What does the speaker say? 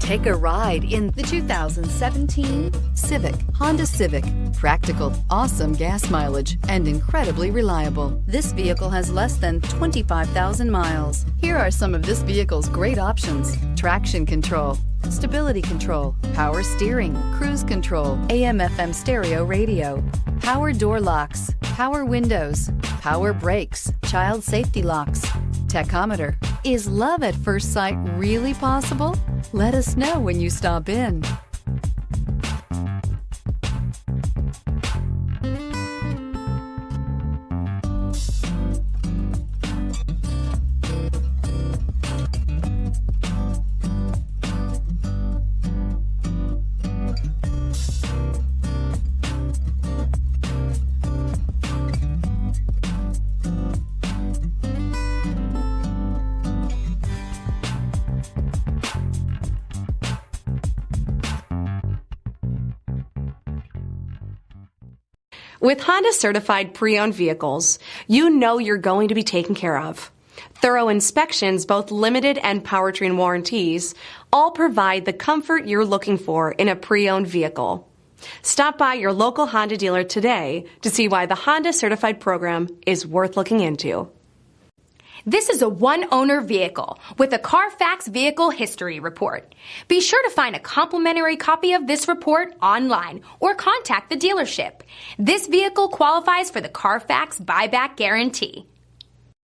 Take a ride in the 2017 Civic, Honda Civic. Practical, awesome gas mileage, and incredibly reliable. This vehicle has less than 25,000 miles. Here are some of this vehicle's great options: traction control, stability control, power steering, cruise control, AM/FM stereo radio, power door locks, power windows, power brakes, child safety locks, tachometer. Is love at first sight really possible? Let us know when you stop in. With Honda certified pre-owned vehicles, you know you're going to be taken care of. Thorough inspections, both limited and powertrain warranties, all provide the comfort you're looking for in a pre-owned vehicle. Stop by your local Honda dealer today to see why the Honda certified program is worth looking into. This is a one-owner vehicle with a CARFAX Vehicle History Report. Be sure to find a complimentary copy of this report online or contact the dealership. This vehicle qualifies for the CARFAX Buyback Guarantee.